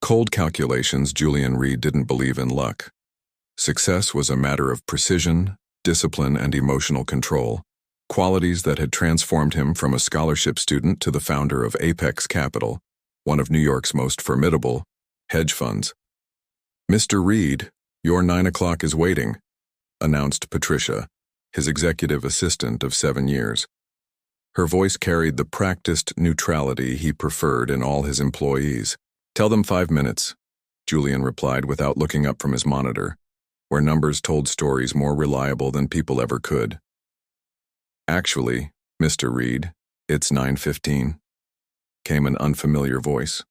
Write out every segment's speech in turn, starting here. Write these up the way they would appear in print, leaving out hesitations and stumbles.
cold calculations, Julian Reed didn't believe in luck. Success was a matter of precision, discipline, and emotional control, qualities that had transformed him from a scholarship student to the founder of Apex Capital, one of New York's most formidable hedge funds. "Mr. Reed, your 9 o'clock is waiting," announced Patricia, his executive assistant of 7 years. Her voice carried the practiced neutrality he preferred in all his employees. "Tell them 5 minutes," Julian replied without looking up from his monitor, where numbers told stories more reliable than people ever could. "Actually, Mr. Reed, it's 9:15, came an unfamiliar voice.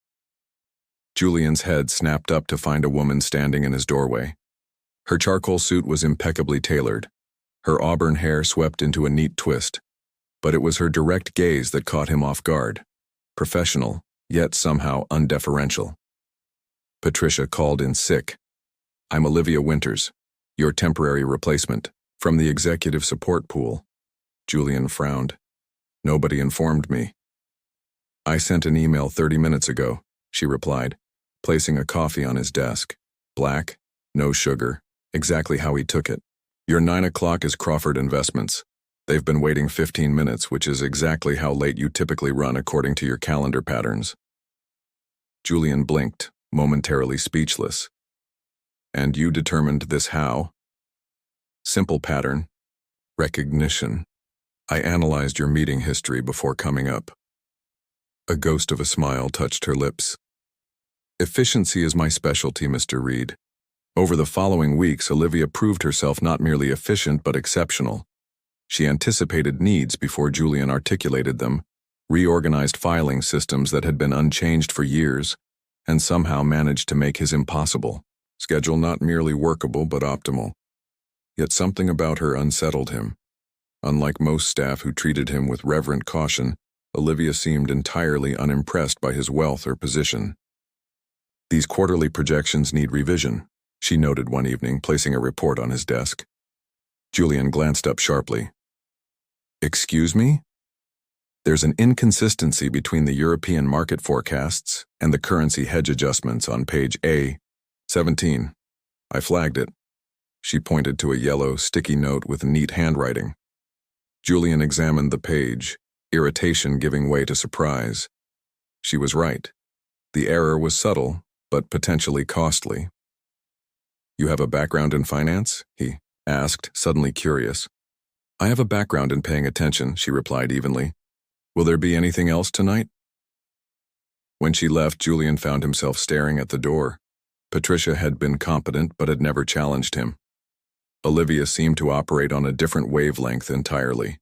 Julian's head snapped up to find a woman standing in his doorway. Her charcoal suit was impeccably tailored, her auburn hair swept into a neat twist, but it was her direct gaze that caught him off guard. Professional, yet somehow undeferential. Patricia called in sick. "I'm Olivia Winters, your temporary replacement, from the executive support pool." Julian frowned. "Nobody informed me." "I sent an email 30 minutes ago," she replied, placing a coffee on his desk. Black, no sugar, exactly how he took it. "Your 9 o'clock is Crawford Investments. They've been waiting 15 minutes, which is exactly how late you typically run according to your calendar patterns." Julian blinked, momentarily speechless. "And you determined this how?" "Simple pattern. Recognition. I analyzed your meeting history before coming up." A ghost of a smile touched her lips. "Efficiency is my specialty, Mr. Reed." Over the following weeks, Olivia proved herself not merely efficient but exceptional. She anticipated needs before Julian articulated them, reorganized filing systems that had been unchanged for years, and somehow managed to make his impossible schedule not merely workable but optimal. Yet something about her unsettled him. Unlike most staff who treated him with reverent caution, Olivia seemed entirely unimpressed by his wealth or position. "These quarterly projections need revision," she noted one evening, placing a report on his desk. Julian glanced up sharply. "Excuse me?" "There's an inconsistency between the European market forecasts and the currency hedge adjustments on page A17. I flagged it." She pointed to a yellow, sticky note with neat handwriting. Julian examined the page, irritation giving way to surprise. She was right. The error was subtle, but potentially costly. "You have a background in finance?" he asked, suddenly curious. "I have a background in paying attention," she replied evenly. "Will there be anything else tonight?" When she left, Julian found himself staring at the door. Patricia had been competent but had never challenged him. Olivia seemed to operate on a different wavelength entirely.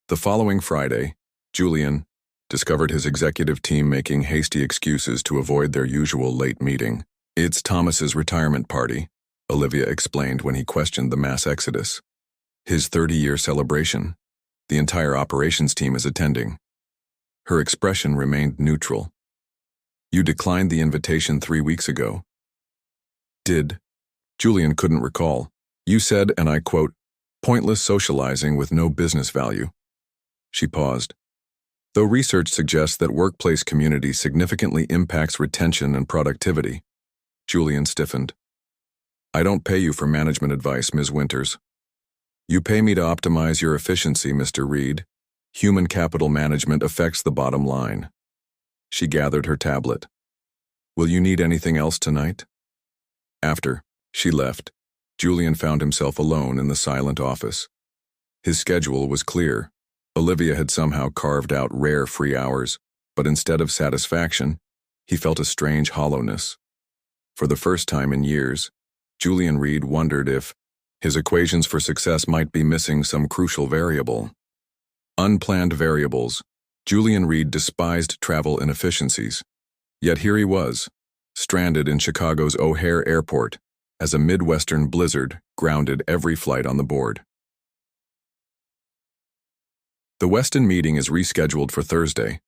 The following Friday, Julian discovered his executive team making hasty excuses to avoid their usual late meeting. "It's Thomas's retirement party," Olivia explained when he questioned the mass exodus. "His 30-year celebration. The entire operations team is attending." Her expression remained neutral. "You declined the invitation 3 weeks ago." "Did?" Julian couldn't recall. "You said, and I quote, 'pointless socializing with no business value.'" She paused. "Though research suggests that workplace community significantly impacts retention and productivity." Julian stiffened. "I don't pay you for management advice, Ms. Winters. You pay me to optimize your efficiency, Mr. Reed. Human capital management affects the bottom line." She gathered her tablet. "Will you need anything else tonight?" After she left, Julian found himself alone in the silent office. His schedule was clear. Olivia had somehow carved out rare free hours, but instead of satisfaction, he felt a strange hollowness. For the first time in years, Julian Reed wondered if his equations for success might be missing some crucial variable. Unplanned variables. Julian Reed despised travel inefficiencies. Yet here he was, stranded in Chicago's O'Hare Airport, as a Midwestern blizzard grounded every flight on the board. "The Weston meeting is rescheduled for Thursday,"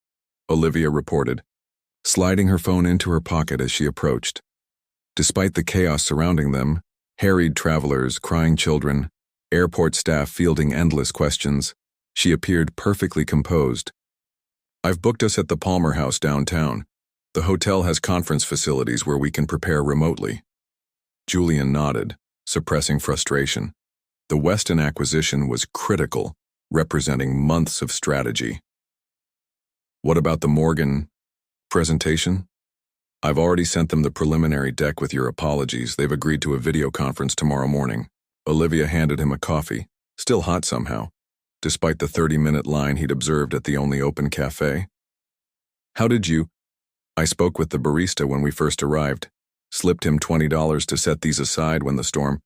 Olivia reported, sliding her phone into her pocket as she approached. Despite the chaos surrounding them, harried travelers, crying children, airport staff fielding endless questions, she appeared perfectly composed. "I've booked us at the Palmer House downtown. The hotel has conference facilities where we can prepare remotely. Julian nodded, suppressing frustration. The Weston acquisition was critical, representing months of strategy. What about the Morgan presentation? I've already sent them the preliminary deck with your apologies. They've agreed to a video conference tomorrow morning. Olivia handed him a coffee, still hot somehow, despite the 30-minute line he'd observed at the only open cafe. How did you? I spoke with the barista when we first arrived, slipped him $20 to set these aside when the storm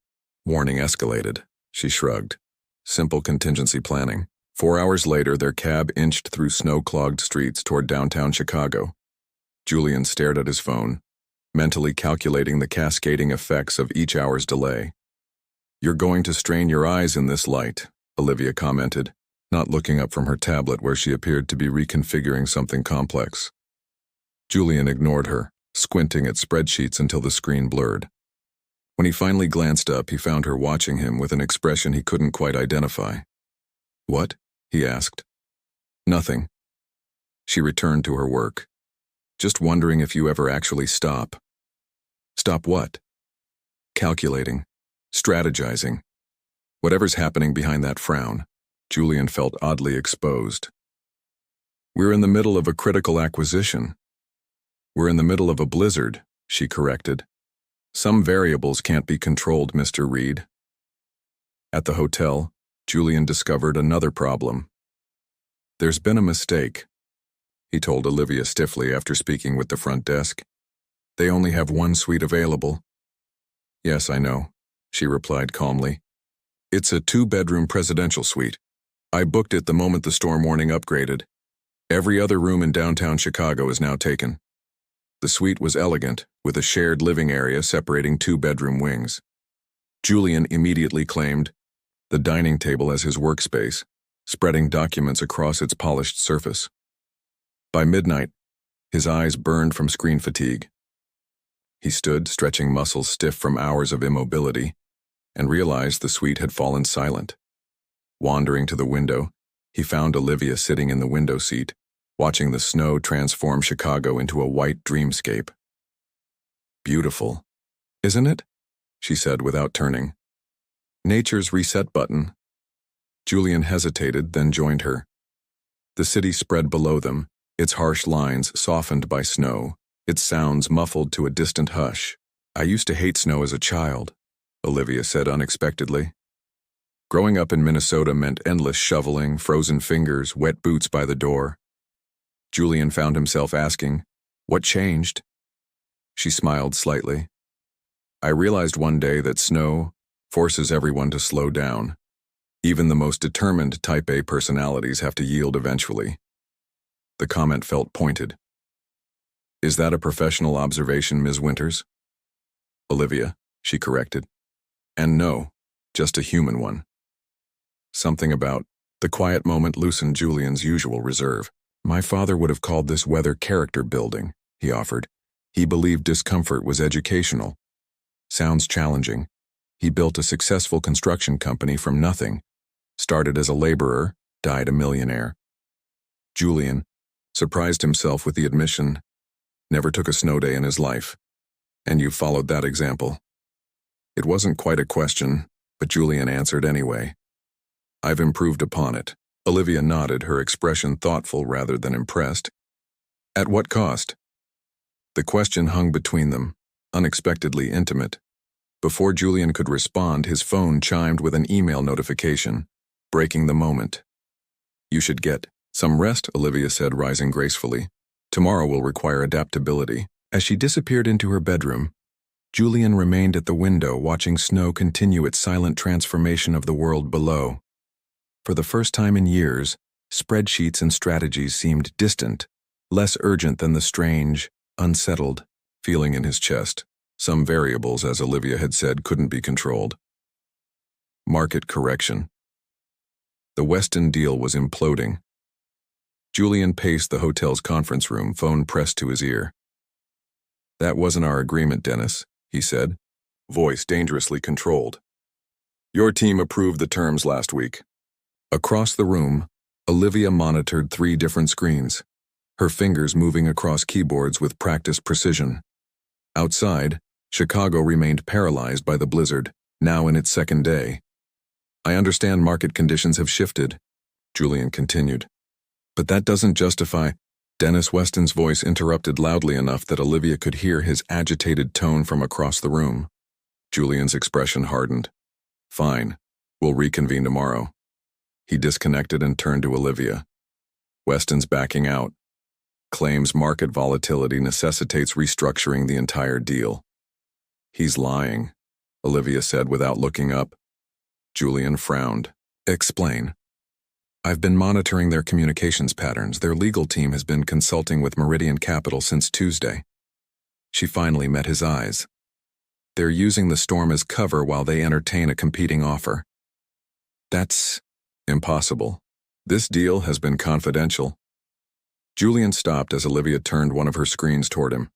warning escalated. She shrugged. Simple contingency planning. 4 hours later, their cab inched through snow-clogged streets toward downtown Chicago. Julian stared at his phone, mentally calculating the cascading effects of each hour's delay. You're going to strain your eyes in this light, Olivia commented, not looking up from her tablet where she appeared to be reconfiguring something complex. Julian ignored her, squinting at spreadsheets until the screen blurred. When he finally glanced up, he found her watching him with an expression he couldn't quite identify. What? He asked. Nothing. She returned to her work. Just wondering if you ever actually stop. Stop what? Calculating. Strategizing. Whatever's happening behind that frown. Julian felt oddly exposed. We're in the middle of a critical acquisition. We're in the middle of a blizzard, she corrected. Some variables can't be controlled, Mr. Reed. At the hotel, Julian discovered another problem. There's been a mistake, he told Olivia stiffly after speaking with the front desk. They only have one suite available. Yes, I know, she replied calmly. It's a 2-bedroom presidential suite. I booked it the moment the storm warning upgraded. Every other room in downtown Chicago is now taken. The suite was elegant, with a shared living area separating 2-bedroom wings. Julian immediately claimed the dining table as his workspace, spreading documents across its polished surface. By midnight, his eyes burned from screen fatigue. He stood, stretching muscles stiff from hours of immobility, and realized the suite had fallen silent. Wandering to the window, he found Olivia sitting in the window seat, watching the snow transform Chicago into a white dreamscape. Beautiful, isn't it? She said without turning. Nature's reset button. Julian hesitated, then joined her. The city spread below them, its harsh lines softened by snow, its sounds muffled to a distant hush. I used to hate snow as a child, Olivia said unexpectedly. Growing up in Minnesota meant endless shoveling, frozen fingers, wet boots by the door. Julian found himself asking, what changed? She smiled slightly. I realized one day that snow forces everyone to slow down. Even the most determined Type A personalities have to yield eventually. The comment felt pointed. Is that a professional observation, Ms. Winters? Olivia, she corrected. And no, just a human one. Something about the quiet moment loosened Julian's usual reserve. My father would have called this weather character building, he offered. He believed discomfort was educational. Sounds challenging. He built a successful construction company from nothing. Started as a laborer, died a millionaire. Julian surprised himself with the admission, never took a snow day in his life. And you followed that example. It wasn't quite a question, but Julian answered anyway. I've improved upon it. Olivia nodded, her expression thoughtful rather than impressed. At what cost? The question hung between them, unexpectedly intimate. Before Julian could respond, his phone chimed with an email notification, breaking the moment. You should get some rest, Olivia said, rising gracefully. Tomorrow will require adaptability. As she disappeared into her bedroom, Julian remained at the window watching snow continue its silent transformation of the world below. For the first time in years, spreadsheets and strategies seemed distant, less urgent than the strange, unsettled feeling in his chest. Some variables, as Olivia had said, couldn't be controlled. Market correction. The Weston deal was imploding. Julian paced the hotel's conference room, phone pressed to his ear. That wasn't our agreement, Dennis, he said, voice dangerously controlled. Your team approved the terms last week. Across the room, Olivia monitored 3 different screens. her fingers moving across keyboards with practiced precision. Outside, Chicago remained paralyzed by the blizzard, now in its second day. I understand market conditions have shifted, Julian continued. But that doesn't justify— Dennis Weston's voice interrupted loudly enough that Olivia could hear his agitated tone from across the room. Julian's expression hardened. Fine, we'll reconvene tomorrow. He disconnected and turned to Olivia. Weston's backing out. Claims market volatility necessitates restructuring the entire deal. He's lying, Olivia said without looking up. Julian frowned. Explain. I've been monitoring their communications patterns. Their legal team has been consulting with Meridian Capital since Tuesday. She finally met his eyes. They're using the storm as cover while they entertain a competing offer. That's impossible. This deal has been confidential. Julian stopped as Olivia turned one of her screens toward him.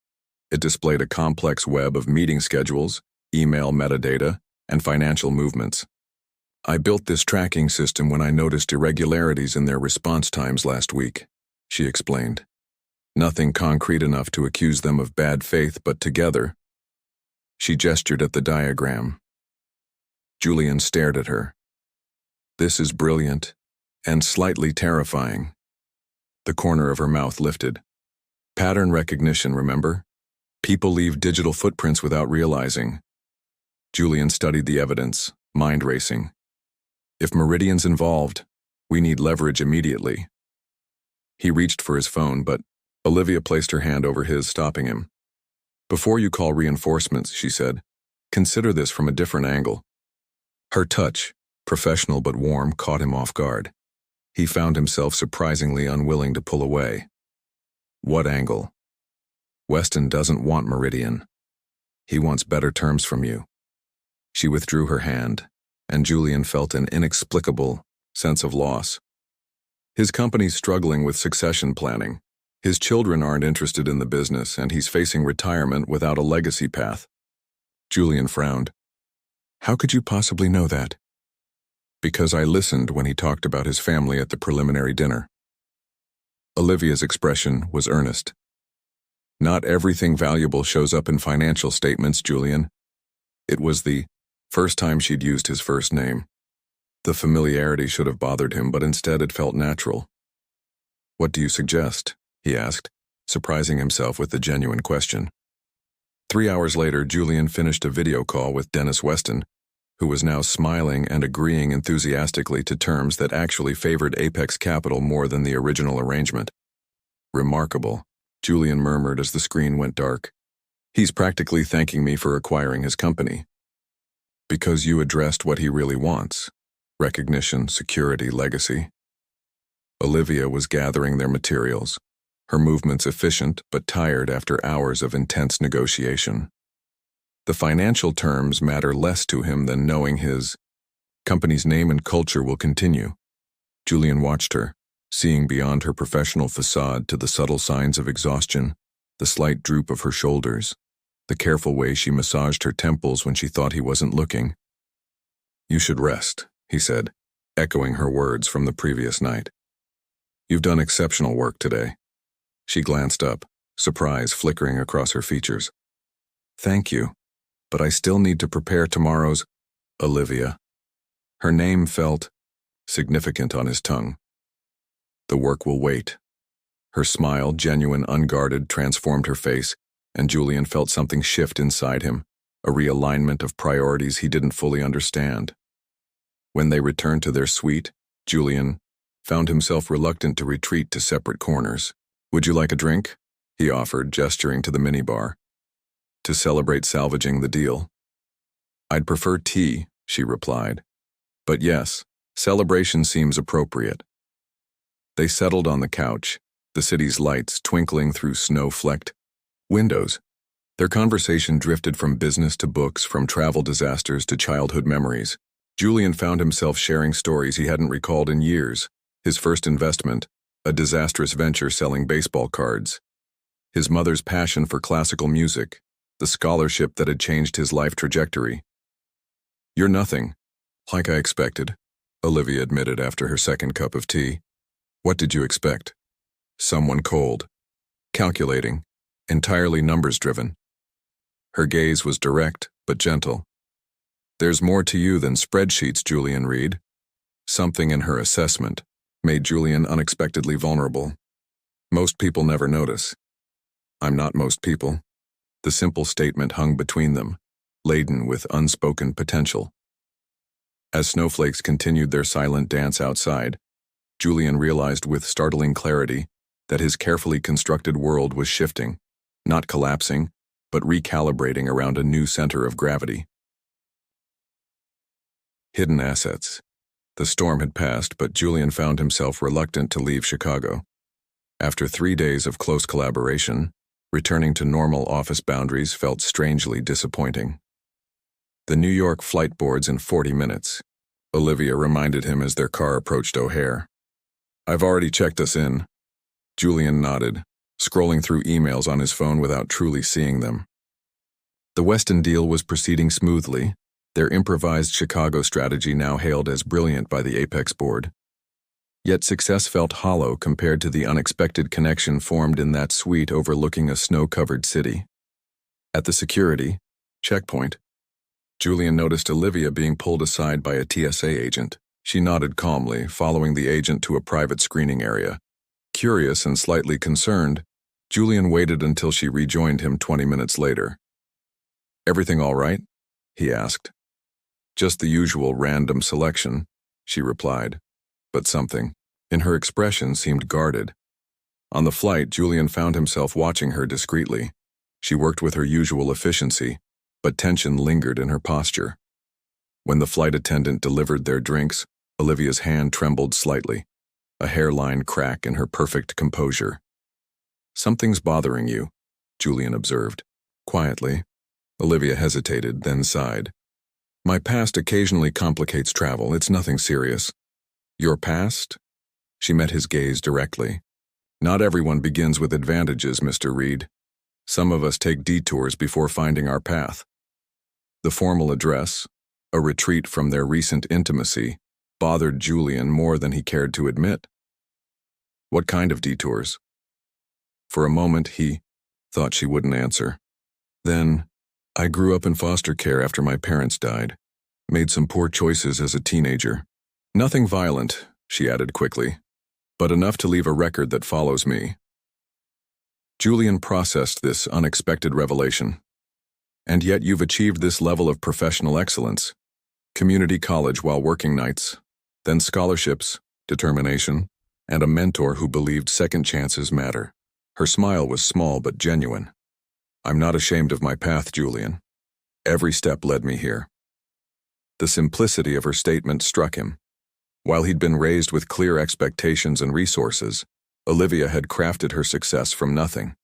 It displayed a complex web of meeting schedules, email metadata, and financial movements. I built this tracking system when I noticed irregularities in their response times last week, she explained. Nothing concrete enough to accuse them of bad faith, but together— She gestured at the diagram. Julian stared at her. This is brilliant and slightly terrifying. The corner of her mouth lifted. Pattern recognition, remember? People leave digital footprints without realizing. Julian studied the evidence, mind racing. If Meridian's involved, we need leverage immediately. He reached for his phone, but Olivia placed her hand over his, stopping him. Before you call reinforcements, she said, consider this from a different angle. Her touch, professional but warm, caught him off guard. He found himself surprisingly unwilling to pull away. What angle? Weston doesn't want Meridian. He wants better terms from you. She withdrew her hand, and Julian felt an inexplicable sense of loss. His company's struggling with succession planning. His children aren't interested in the business, and he's facing retirement without a legacy path. Julian frowned. How could you possibly know that? Because I listened when he talked about his family at the preliminary dinner. Olivia's expression was earnest. Not everything valuable shows up in financial statements, Julian. It was the first time she'd used his first name. The familiarity should have bothered him, but instead it felt natural. What do you suggest? He asked, surprising himself with the genuine question. 3 hours later, Julian finished a video call with Dennis Weston, who was now smiling and agreeing enthusiastically to terms that actually favored Apex Capital more than the original arrangement. Remarkable, Julian murmured as the screen went dark. He's practically thanking me for acquiring his company. Because you addressed what he really wants: recognition, security, legacy. Olivia was gathering their materials, her movements efficient but tired after hours of intense negotiation. The financial terms matter less to him than knowing his company's name and culture will continue. Julian watched her, seeing beyond her professional facade to the subtle signs of exhaustion, the slight droop of her shoulders, the careful way she massaged her temples when she thought he wasn't looking. You should rest, he said, echoing her words from the previous night. You've done exceptional work today. She glanced up, surprise flickering across her features. Thank you, but I still need to prepare tomorrow's— Olivia. Her name felt significant on his tongue. The work will wait. Her smile, genuine, unguarded, transformed her face, and Julian felt something shift inside him, a realignment of priorities he didn't fully understand. When they returned to their suite, Julian found himself reluctant to retreat to separate corners. Would you like a drink? He offered, gesturing to the minibar. To celebrate salvaging the deal. I'd prefer tea, she replied. But yes, celebration seems appropriate. They settled on the couch, the city's lights twinkling through snow-flecked windows. Their conversation drifted from business to books, from travel disasters to childhood memories. Julian found himself sharing stories he hadn't recalled in years. His first investment, a disastrous venture selling baseball cards. His mother's passion for classical music, the scholarship that had changed his life trajectory. You're nothing, like I expected, Olivia admitted after her second cup of tea. What did you expect? someone cold, calculating, entirely numbers-driven. Her gaze was direct but gentle. There's more to you than spreadsheets, Julian Reed. Something in her assessment made Julian unexpectedly vulnerable. Most people never notice. I'm not most people. The simple statement hung between them, laden with unspoken potential. As snowflakes continued their silent dance outside, Julian realized with startling clarity that his carefully constructed world was shifting, not collapsing, but recalibrating around a new center of gravity. Hidden assets. The storm had passed, but Julian found himself reluctant to leave Chicago. After 3 days of close collaboration, returning to normal office boundaries felt strangely disappointing. The New York flight boards in 40 minutes, Olivia reminded him as their car approached O'Hare. I've already checked us in. Julian nodded, scrolling through emails on his phone without truly seeing them. The Weston deal was proceeding smoothly, their improvised Chicago strategy now hailed as brilliant by the Apex board. Yet success felt hollow compared to the unexpected connection formed in that suite overlooking a snow-covered city. At the security checkpoint, Julian noticed Olivia being pulled aside by a TSA agent. She nodded calmly, following the agent to a private screening area. Curious and slightly concerned, Julian waited until she rejoined him 20 minutes later. Everything all right? He asked. Just the usual random selection, she replied, but something in her expression seemed guarded. On the flight, Julian found himself watching her discreetly. She worked with her usual efficiency, but tension lingered in her posture. When the flight attendant delivered their drinks, Olivia's hand trembled slightly, a hairline crack in her perfect composure. Something's bothering you, Julian observed. Quietly, Olivia hesitated, then sighed. My past occasionally complicates travel. It's nothing serious. Your past? She met his gaze directly. Not everyone begins with advantages, Mr. Reed. Some of us take detours before finding our path. The formal address, a retreat from their recent intimacy, bothered Julian more than he cared to admit. What kind of detours? For a moment, he thought she wouldn't answer. Then, I grew up in foster care after my parents died. Made some poor choices as a teenager. Nothing violent, she added quickly, but enough to leave a record that follows me. Julian processed this unexpected revelation. And yet you've achieved this level of professional excellence. Community college while working nights, then scholarships, determination, and a mentor who believed second chances matter. Her smile was small but genuine. I'm not ashamed of my path, Julian. Every step led me here. The simplicity of her statement struck him. While he'd been raised with clear expectations and resources, Olivia had crafted her success from nothing.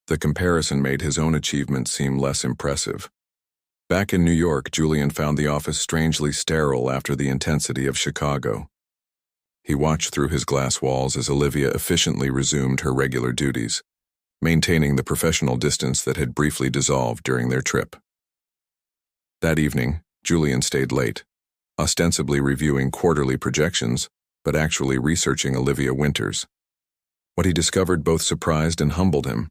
The comparison made his own achievements seem less impressive. Back in New York, Julian found the office strangely sterile after the intensity of Chicago. He watched through his glass walls as Olivia efficiently resumed her regular duties, maintaining the professional distance that had briefly dissolved during their trip. That evening, Julian stayed late, ostensibly reviewing quarterly projections, but actually researching Olivia Winters. What he discovered both surprised and humbled him.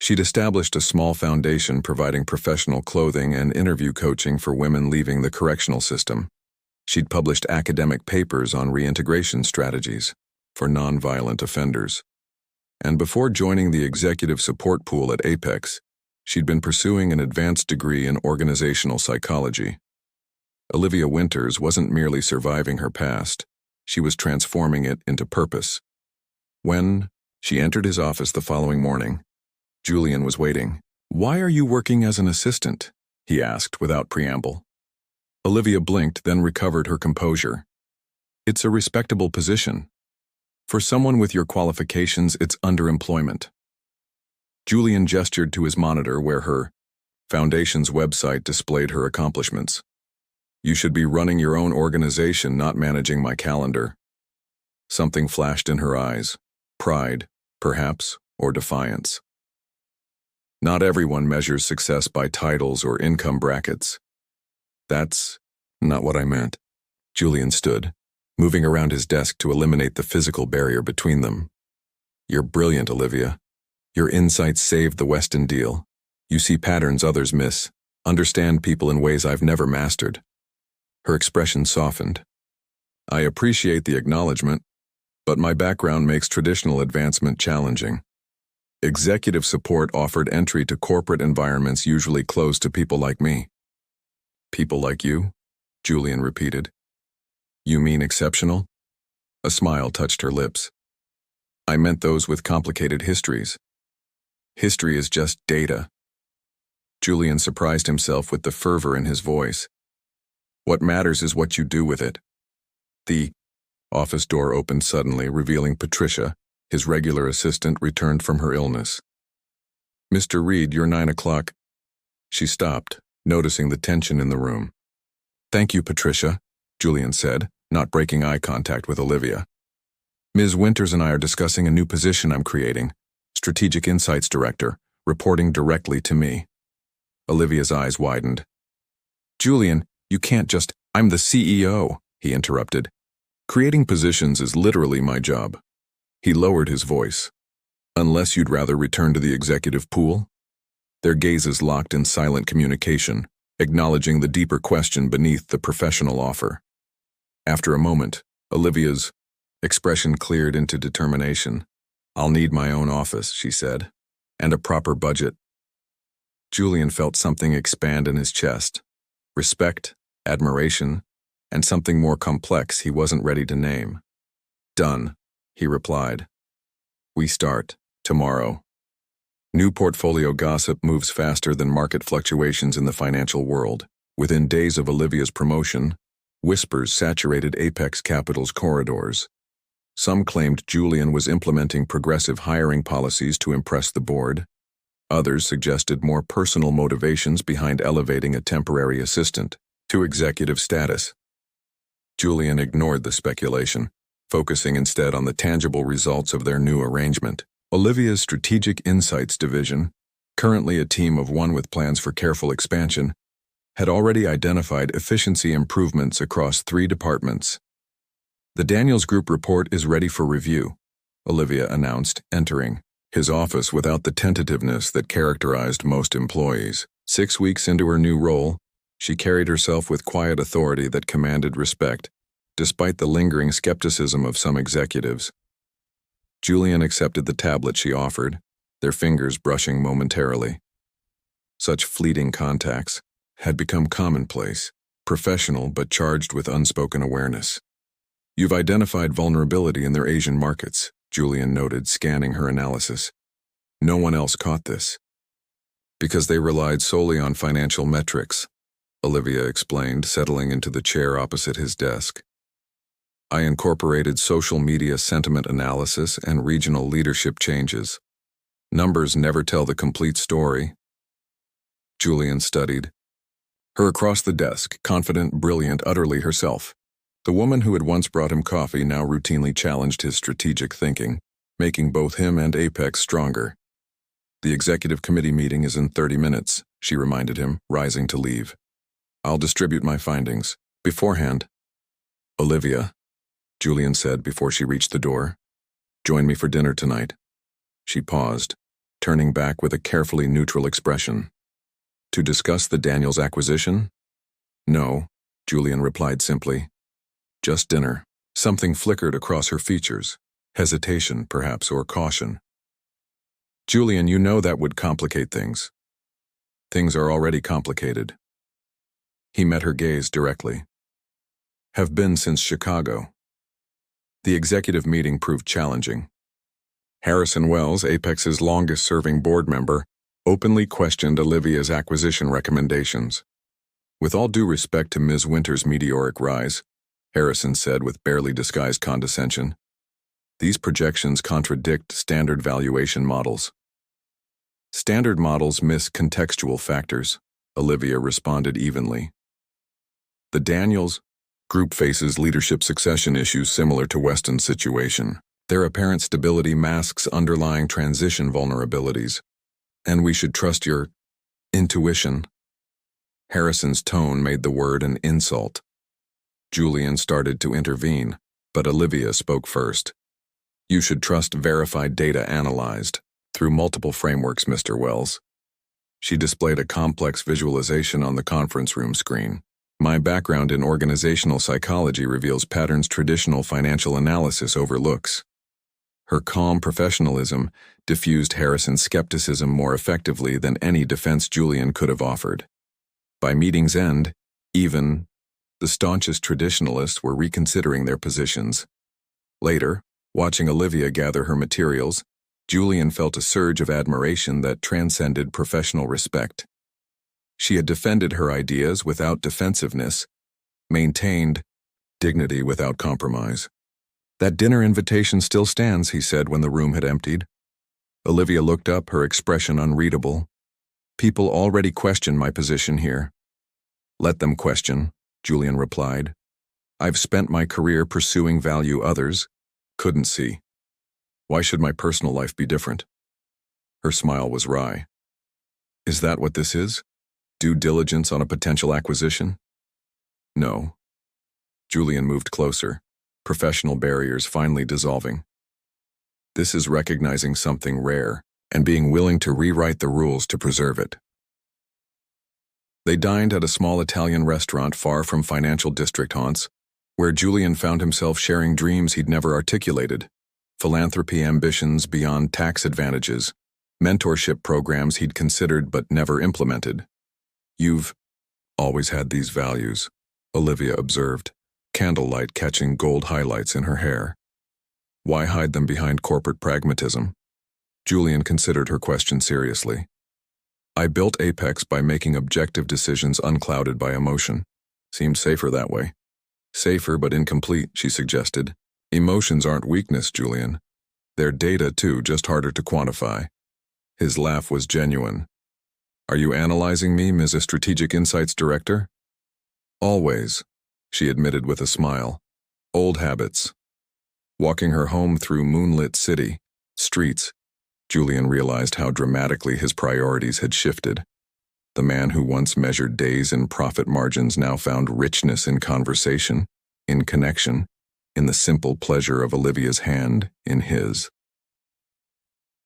She'd established a small foundation providing professional clothing and interview coaching for women leaving the correctional system. She'd published academic papers on reintegration strategies for nonviolent offenders. And before joining the executive support pool at Apex, she'd been pursuing an advanced degree in organizational psychology. Olivia Winters wasn't merely surviving her past, she was transforming it into purpose. When she entered his office the following morning, Julian was waiting. Why are you working as an assistant? He asked without preamble. Olivia blinked, then recovered her composure. It's a respectable position. For someone with your qualifications, it's underemployment. Julian gestured to his monitor where her foundation's website displayed her accomplishments. You should be running your own organization, not managing my calendar. Something flashed in her eyes. Pride, perhaps, or defiance. Not everyone measures success by titles or income brackets. That's not what I meant. Julian stood, moving around his desk to eliminate the physical barrier between them. You're brilliant, Olivia. Your insights saved the Weston deal. You see patterns others miss, understand people in ways I've never mastered. Her expression softened. I appreciate the acknowledgement, but my background makes traditional advancement challenging. Executive support offered entry to corporate environments usually closed to people like me. People like you? Julian repeated. You mean exceptional? A smile touched her lips. I meant those with complicated histories. History is just data. Julian surprised himself with the fervor in his voice. What matters is what you do with it. The office door opened suddenly, revealing Patricia, his regular assistant, returned from her illness. Mr. Reed, you're 9 o'clock. She stopped, noticing the tension in the room. Thank you, Patricia, Julian said, not breaking eye contact with Olivia. Ms. Winters and I are discussing a new position I'm creating, Strategic Insights Director, reporting directly to me. Olivia's eyes widened. Julian, you can't just, I'm the CEO, he interrupted. Creating positions is literally my job. He lowered his voice. Unless you'd rather return to the executive pool? Their gazes locked in silent communication, acknowledging the deeper question beneath the professional offer. After a moment, Olivia's expression cleared into determination. I'll need my own office, she said, and a proper budget. Julian felt something expand in his chest. Respect, admiration, and something more complex he wasn't ready to name. Done, he replied. We start tomorrow. New portfolio gossip moves faster than market fluctuations in the financial world. Within days of Olivia's promotion, whispers saturated Apex Capital's corridors. Some claimed Julian was implementing progressive hiring policies to impress the board. Others suggested more personal motivations behind elevating a temporary assistant to executive status. Julian ignored the speculation, focusing instead on the tangible results of their new arrangement. Olivia's Strategic Insights Division, currently a team of one with plans for careful expansion, had already identified efficiency improvements across 3 departments. The Daniels Group report is ready for review, Olivia announced, entering his office without the tentativeness that characterized most employees. 6 weeks into her new role, she carried herself with quiet authority that commanded respect, despite the lingering skepticism of some executives. Julian accepted the tablet she offered, their fingers brushing momentarily. Such fleeting contacts had become commonplace, professional but charged with unspoken awareness. You've identified vulnerability in their Asian markets, Julian noted, scanning her analysis. No one else caught this. Because they relied solely on financial metrics, Olivia explained, settling into the chair opposite his desk. I incorporated social media sentiment analysis and regional leadership changes. Numbers never tell the complete story. Julian studied her across the desk, confident, brilliant, utterly herself. The woman who had once brought him coffee now routinely challenged his strategic thinking, making both him and Apex stronger. The executive committee meeting is in 30 minutes, she reminded him, rising to leave. I'll distribute my findings. Beforehand. Olivia, Julian said before she reached the door. Join me for dinner tonight. She paused, turning back with a carefully neutral expression. To discuss the Daniels acquisition? No, Julian replied simply. Just dinner. Something flickered across her features. Hesitation, perhaps, or caution. Julian, you know that would complicate things. Things are already complicated. He met her gaze directly. Have been since Chicago. The executive meeting proved challenging. Harrison Wells, Apex's longest-serving board member, openly questioned Olivia's acquisition recommendations. With all due respect to Ms. Winters' meteoric rise, Harrison said with barely disguised condescension, these projections contradict standard valuation models. Standard models miss contextual factors, Olivia responded evenly. The Daniels Group faces leadership succession issues similar to Weston's situation. Their apparent stability masks underlying transition vulnerabilities, and we should trust your intuition. Harrison's tone made the word an insult. Julian started to intervene, but Olivia spoke first. You should trust verified data analyzed through multiple frameworks, Mr. Wells. She displayed a complex visualization on the conference room screen. My background in organizational psychology reveals patterns traditional financial analysis overlooks. Her calm professionalism diffused Harrison's skepticism more effectively than any defense Julian could have offered. By meeting's end, even the staunchest traditionalists were reconsidering their positions. Later, watching Olivia gather her materials, Julian felt a surge of admiration that transcended professional respect. She had defended her ideas without defensiveness, maintained dignity without compromise. "That dinner invitation still stands," he said when the room had emptied. Olivia looked up, her expression unreadable. "People already question my position here." "Let them question," Julian replied. "I've spent my career pursuing value others couldn't see. Why should my personal life be different?" Her smile was wry. "Is that what this is? Due diligence on a potential acquisition?" "No." Julian moved closer, professional barriers finally dissolving. "This is recognizing something rare and being willing to rewrite the rules to preserve it." They dined at a small Italian restaurant far from financial district haunts, where Julian found himself sharing dreams he'd never articulated, philanthropy ambitions beyond tax advantages, mentorship programs he'd considered but never implemented. "You've always had these values," Olivia observed, candlelight catching gold highlights in her hair. "Why hide them behind corporate pragmatism?" Julian considered her question seriously. "I built Apex by making objective decisions unclouded by emotion. Seemed safer that way." "Safer but incomplete," she suggested. "Emotions aren't weakness, Julian. They're data too, just harder to quantify." His laugh was genuine. "Are you analyzing me, Ms. Strategic Insights Director?" "Always," she admitted with a smile. "Old habits." Walking her home through moonlit city streets, Julian realized how dramatically his priorities had shifted. The man who once measured days in profit margins now found richness in conversation, in connection, in the simple pleasure of Olivia's hand in his.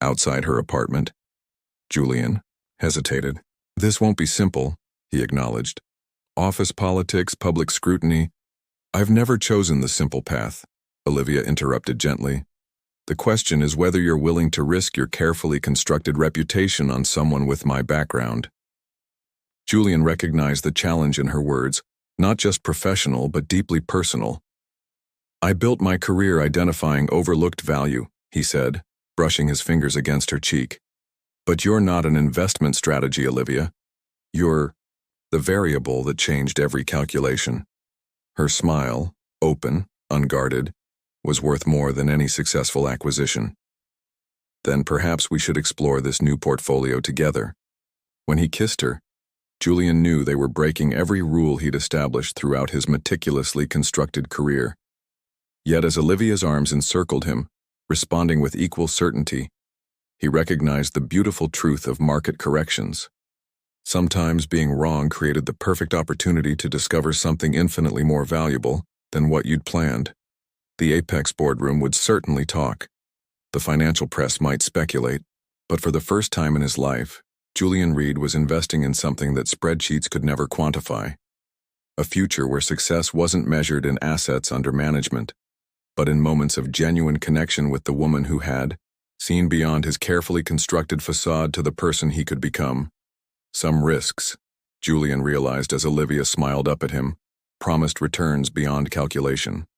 Outside her apartment, Julian hesitated. "This won't be simple," he acknowledged. "Office politics, public scrutiny. I've never chosen the simple path," Olivia interrupted gently. "The question is whether you're willing to risk your carefully constructed reputation on someone with my background." Julian recognized the challenge in her words, not just professional but deeply personal. "I built my career identifying overlooked value," he said, brushing his fingers against her cheek. "But you're not an investment strategy, Olivia. You're the variable that changed every calculation." Her smile, open, unguarded, was worth more than any successful acquisition. "Then perhaps we should explore this new portfolio together." When he kissed her, Julian knew they were breaking every rule he'd established throughout his meticulously constructed career. Yet as Olivia's arms encircled him, responding with equal certainty, he recognized the beautiful truth of market corrections. Sometimes being wrong created the perfect opportunity to discover something infinitely more valuable than what you'd planned. The Apex boardroom would certainly talk. The financial press might speculate, but for the first time in his life, Julian Reed was investing in something that spreadsheets could never quantify. A future where success wasn't measured in assets under management, but in moments of genuine connection with the woman who had seen beyond his carefully constructed facade to the person he could become. Some risks, Julian realized as Olivia smiled up at him, promised returns beyond calculation.